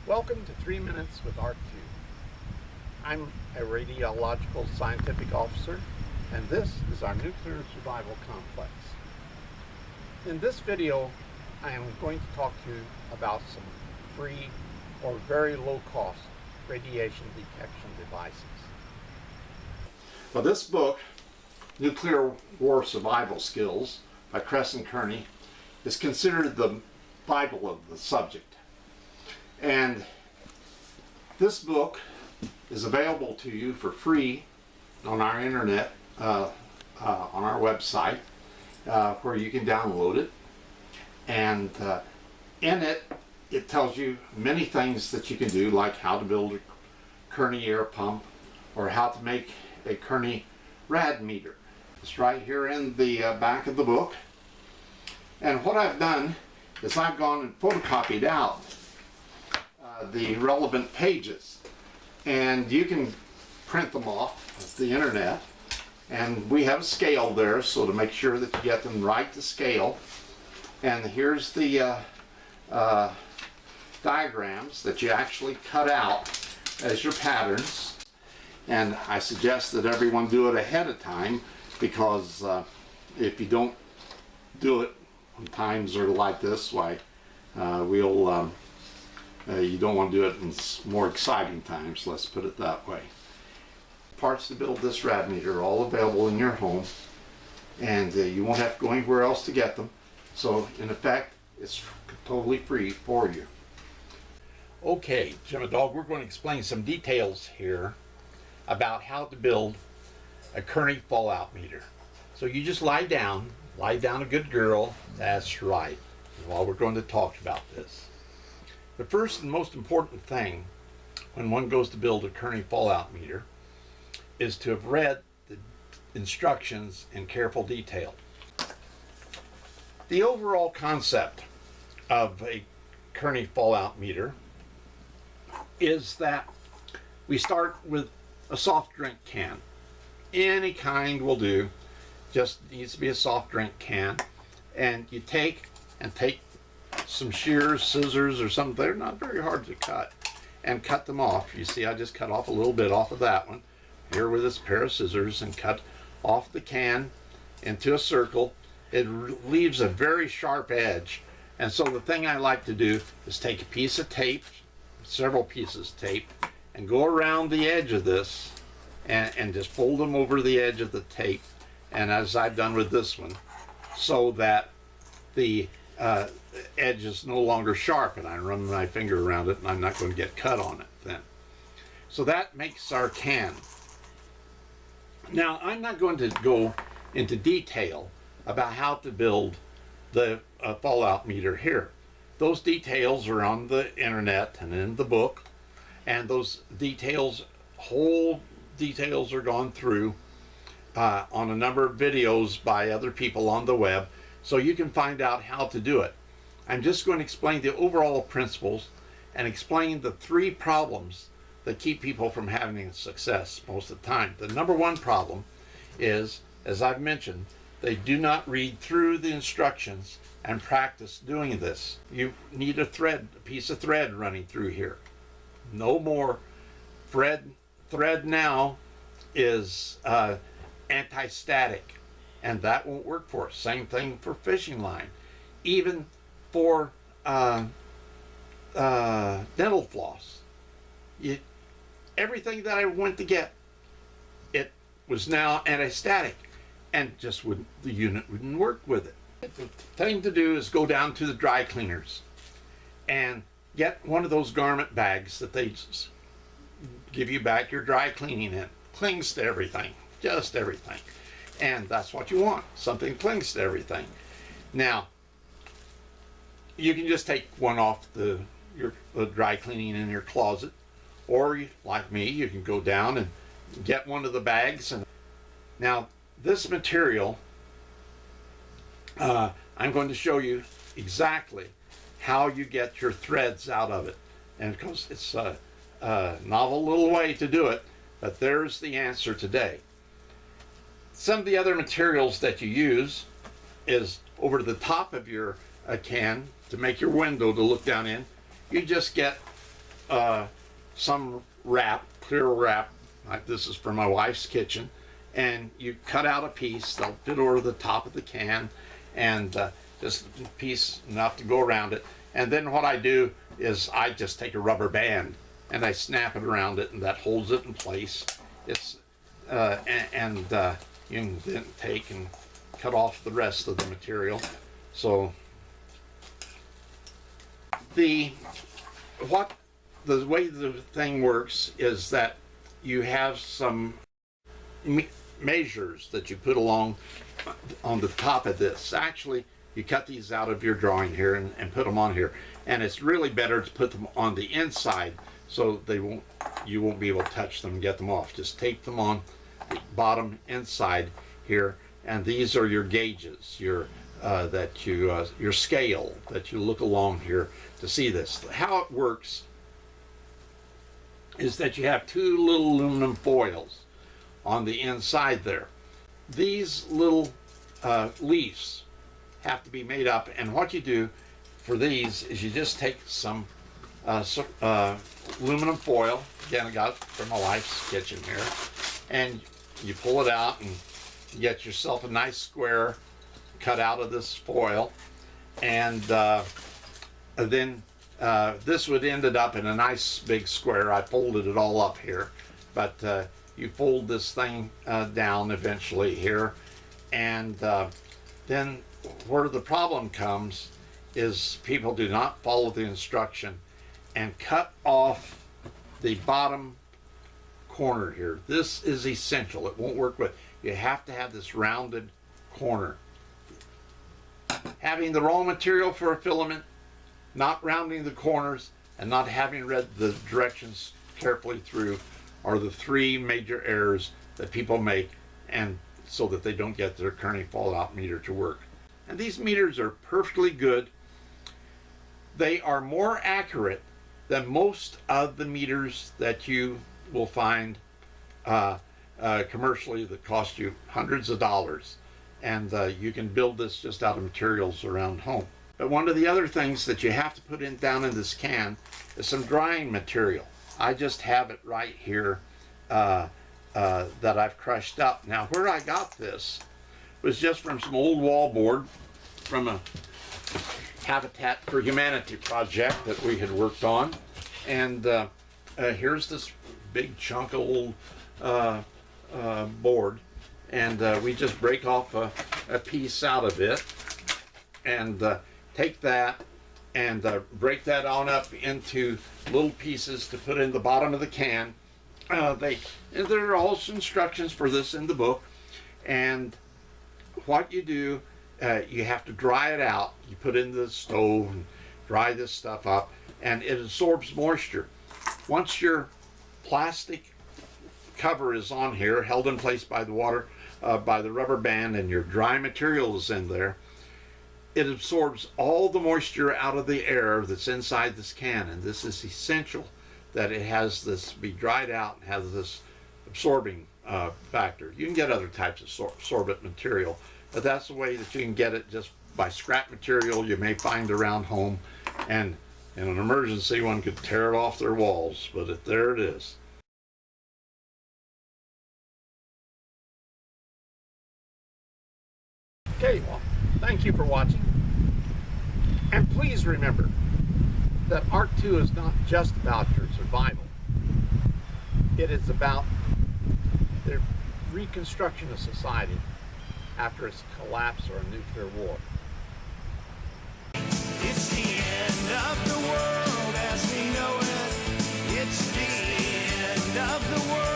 Welcome to 3 Minutes with Ark Two. I'm a radiological scientific officer, and this is our nuclear survival complex. In this video, I am going to talk to you about some free or very low-cost radiation detection devices. Well, this book, Nuclear War Survival Skills by Cresson Kearny, is considered the Bible of the subject. And this book is available to you for free on our internet, on our website, where you can download it. And in it, it tells you many things that you can do, like how to build a Kearny air pump or how to make a Kearny rad meter. It's right here in the back of the book. And what I've done is I've gone and photocopied out the relevant pages, and you can print them off the internet, and we have a scale there so to make sure that you get them right to scale. And here's the diagrams that you actually cut out as your patterns, and I suggest that everyone do it ahead of time, because if you don't do it when times are like this, why you don't want to do it in more exciting times, let's put it that way. Parts to build this rad meter are all available in your home, and you won't have to go anywhere else to get them. So in effect, it's totally free for you. Okay, Jim and Dog, we're going to explain some details here about how to build a Kearny Fallout meter. So you just lie down a good girl, that's right, while we're going to talk about this. The first and most important thing when one goes to build a Kearny Fallout meter is to have read the instructions in careful detail. The overall concept of a Kearny Fallout meter is that we start with a soft drink can. Any kind will do, just needs to be a soft drink can, and you take some shears, scissors, or something. They're not very hard to cut, and cut them off. You see, I just cut off a little bit off of that one here with this pair of scissors, and cut off the can into a circle. It leaves a very sharp edge, and so the thing I like to do is take a piece of tape, several pieces of tape, and go around the edge of this and just fold them over the edge of the tape, and as I've done with this one, so that the edge is no longer sharp, and I run my finger around it and I'm not going to get cut on it then. So that makes our can. Now, I'm not going to go into detail about how to build the fallout meter here. Those details are on the internet and in the book, and those details, whole details, are gone through on a number of videos by other people on the web, so you can find out how to do it. I'm just going to explain the overall principles and explain the 3 problems that keep people from having success most of the time. The number 1 problem is, as I've mentioned, they do not read through the instructions and practice doing this. You need a piece of thread running through here. No more. Thread now is anti-static, and that won't work for us. Same thing for fishing line. Even for dental floss. Everything that I went to get, it was now anti-static, and the unit wouldn't work with it. The thing to do is go down to the dry cleaners and get one of those garment bags that they give you back your dry cleaning in. Clings to everything, just everything. And that's what you want, something clings to everything. Now, you can just take one off the dry cleaning in your closet, or like me, you can go down and get one of the bags. And now, this material, I'm going to show you exactly how you get your threads out of it. And because it's a novel little way to do it, but there's the answer today. Some of the other materials that you use is over the top of your can to make your window to look down in. You just get some wrap, clear wrap. This is for my wife's kitchen. And you cut out a piece, they'll fit over the top of the can, and just a piece enough to go around it. And then what I do is I just take a rubber band and I snap it around it, and that holds it in place. It's you can then take and cut off the rest of the material. So the way the thing works is that you have some measures that you put along on the top of this. Actually, you cut these out of your drawing here and put them on here, and it's really better to put them on the inside so you won't be able to touch them and get them off. Just tape them on the bottom inside here, and these are your gauges, your scale that you look along here to see this. How it works is that you have two little aluminum foils on the inside there. These little leaves have to be made up, and what you do for these is you just take some aluminum foil. Again, I got it from my wife's kitchen here, and you pull it out and you get yourself a nice square cut out of this foil, and then this would end up in a nice big square. I folded it all up here, but you fold this thing down eventually here, and then where the problem comes is people do not follow the instruction and cut off the bottom corner here. This is essential. It won't work with. You have to have this rounded corner. Having the wrong material for a filament, not rounding the corners, and not having read the directions carefully through are the three major errors that people make, and so that they don't get their Kearny Fallout meter to work. And these meters are perfectly good. They are more accurate than most of the meters that you will find commercially that cost you hundreds of dollars. And you can build this just out of materials around home. But one of the other things that you have to put down in this can is some drying material. I just have it right here that I've crushed up. Now, where I got this was just from some old wallboard from a Habitat for Humanity project that we had worked on. And here's this big chunk of old board. And we just break off a piece out of it and take that and break that on up into little pieces to put in the bottom of the can. There are also instructions for this in the book. And what you do, you have to dry it out. You put it in the stove and dry this stuff up, and it absorbs moisture. Once your plastic cover is on here, held in place by the water, by the rubber band, and your dry material is in there, it absorbs all the moisture out of the air that's inside this can. And this is essential that it has this be dried out and has this absorbing factor. You can get other types of sorbent material, but that's the way that you can get it, just by scrap material you may find around home, and in an emergency one could tear it off their walls, but there it is. Okay, well, thank you for watching. And please remember that Ark 2 is not just about your survival. It is about the reconstruction of society after its collapse or a nuclear war. It's the end of the world as we know it. It's the end of the world.